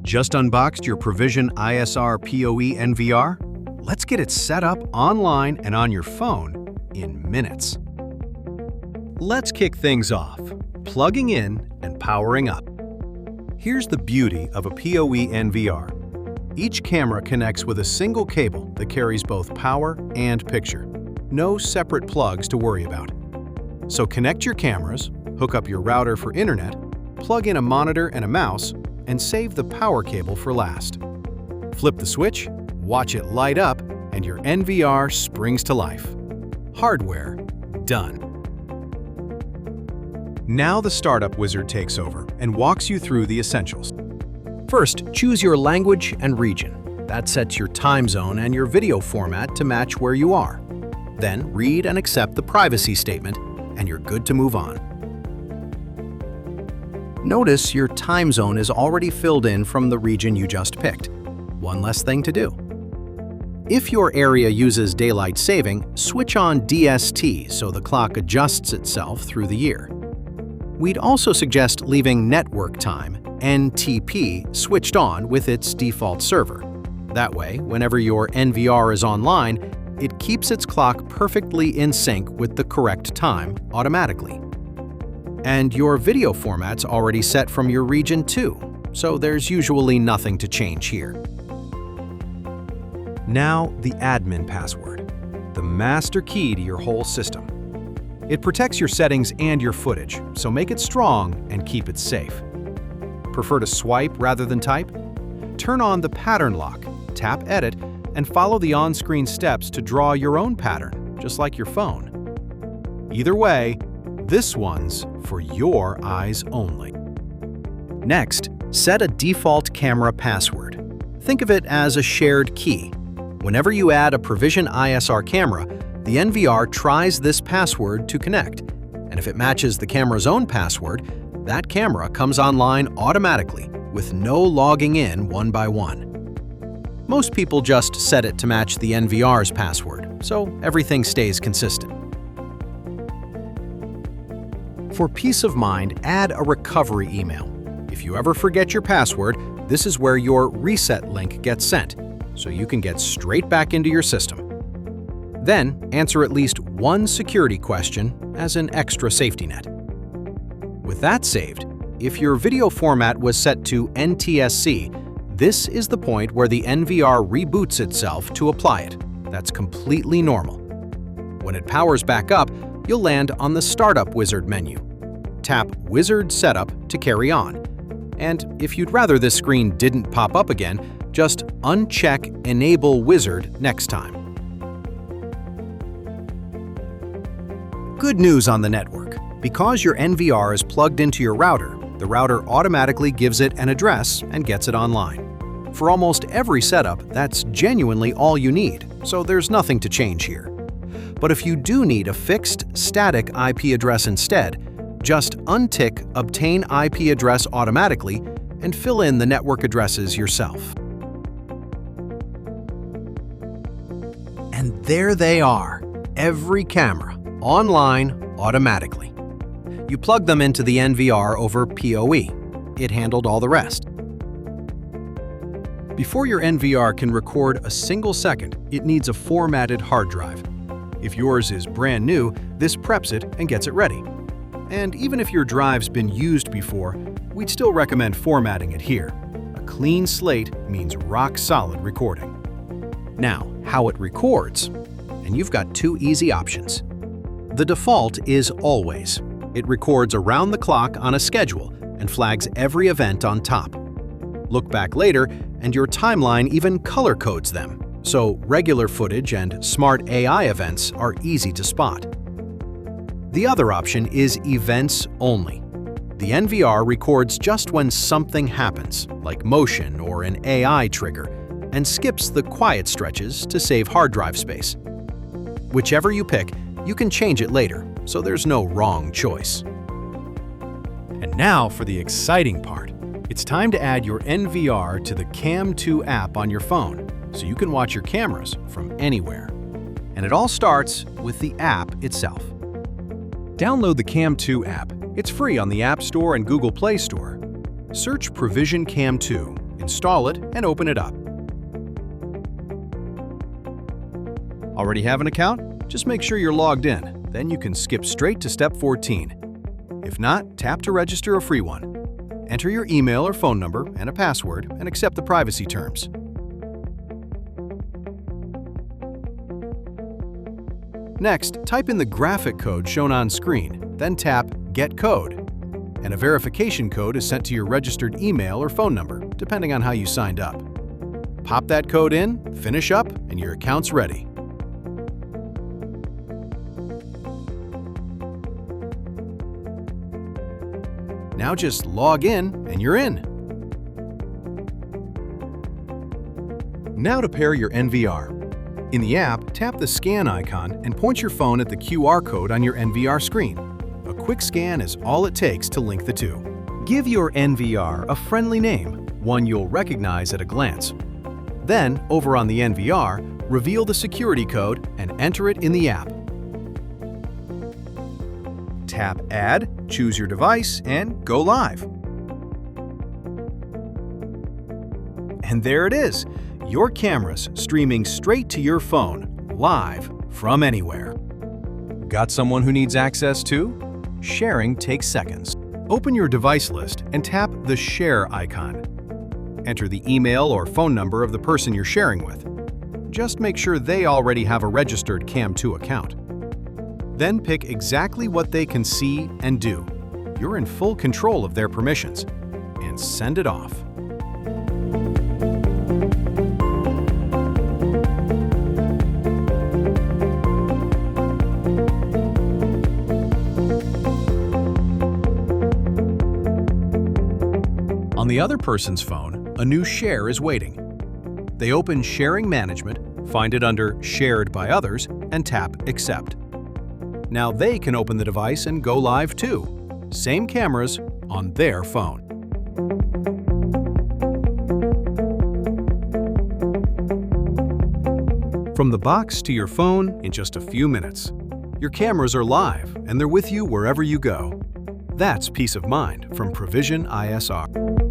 Just unboxed your Provision-ISR PoE NVR? Let's get it set up online and on your phone in minutes. Let's kick things off, plugging in and powering up. Here's the beauty of a PoE NVR. Each camera connects with a single cable that carries both power and picture. No separate plugs to worry about. So connect your cameras, hook up your router for internet, plug in a monitor and a mouse, and save the power cable for last. Flip the switch, watch it light up, and your NVR springs to life. Hardware done. Now the startup wizard takes over and walks you through the essentials. First, choose your language and region. That sets your time zone and your video format to match where you are. Then read and accept the privacy statement, and you're good to move on. Notice your time zone is already filled in from the region you just picked. One less thing to do. If your area uses daylight saving, switch on DST so the clock adjusts itself through the year. We'd also suggest leaving network time, NTP, switched on with its default server. That way, whenever your NVR is online, it keeps its clock perfectly in sync with the correct time automatically. And your video format's already set from your region too, so there's usually nothing to change here. Now, the admin password, the master key to your whole system. It protects your settings and your footage, so make it strong and keep it safe. Prefer to swipe rather than type? Turn on the pattern lock, tap Edit, and follow the on-screen steps to draw your own pattern, just like your phone. Either way, this one's for your eyes only. Next, set a default camera password. Think of it as a shared key. Whenever you add a Provision-ISR camera, the NVR tries this password to connect, and if it matches the camera's own password, that camera comes online automatically with no logging in one by one. Most people just set it to match the NVR's password, so everything stays consistent. For peace of mind, add a recovery email. If you ever forget your password, this is where your reset link gets sent, so you can get straight back into your system. Then, answer at least one security question as an extra safety net. With that saved, if your video format was set to NTSC, this is the point where the NVR reboots itself to apply it. That's completely normal. When it powers back up, you'll land on the Startup Wizard menu. Tap Wizard Setup to carry on. And if you'd rather this screen didn't pop up again, just uncheck Enable Wizard next time. Good news on the network. Because your NVR is plugged into your router, the router automatically gives it an address and gets it online. For almost every setup, that's genuinely all you need, so there's nothing to change here. But if you do need a fixed, static IP address instead, just untick Obtain IP Address automatically and fill in the network addresses yourself. And there they are, every camera, online automatically. You plug them into the NVR over PoE. It handled all the rest. Before your NVR can record a single second, it needs a formatted hard drive. If yours is brand new, this preps it and gets it ready. And even if your drive's been used before, we'd still recommend formatting it here. A clean slate means rock-solid recording. Now, how it records, and you've got two easy options. The default is always. It records around the clock on a schedule and flags every event on top. Look back later, and your timeline even color codes them, so regular footage and smart AI events are easy to spot. The other option is events only. The NVR records just when something happens, like motion or an AI trigger, and skips the quiet stretches to save hard drive space. Whichever you pick, you can change it later, so there's no wrong choice. And now for the exciting part. It's time to add your NVR to the Cam2 app on your phone, so you can watch your cameras from anywhere. And it all starts with the app itself. Download the Cam2 app. It's free on the App Store and Google Play Store. Search Provision Cam2 Install it and open it up. Already have an account? Just make sure you're logged in. Then you can skip straight to step 14. If not, tap to register a free one. Enter your email or phone number and a password and accept the privacy terms. Next, type in the graphic code shown on screen, then tap Get Code. And a verification code is sent to your registered email or phone number, depending on how you signed up. Pop that code in, finish up, and your account's ready. Now just log in and you're in. Now to pair your NVR. In the app, tap the scan icon and point your phone at the QR code on your NVR screen. A quick scan is all it takes to link the two. Give your NVR a friendly name, one you'll recognize at a glance. Then, over on the NVR, reveal the security code and enter it in the app. Tap Add, choose your device, and go live. And there it is, your cameras streaming straight to your phone, live from anywhere. Got someone who needs access too? Sharing takes seconds. Open your device list and tap the Share icon. Enter the email or phone number of the person you're sharing with. Just make sure they already have a registered Cam2 account. Then pick exactly what they can see and do. You're in full control of their permissions. And send it off. On the other person's phone, a new share is waiting. They open Sharing Management, find it under Shared by Others, and tap Accept. Now they can open the device and go live too. Same cameras on their phone. From the box to your phone in just a few minutes. Your cameras are live and they're with you wherever you go. That's peace of mind from Provision-ISR.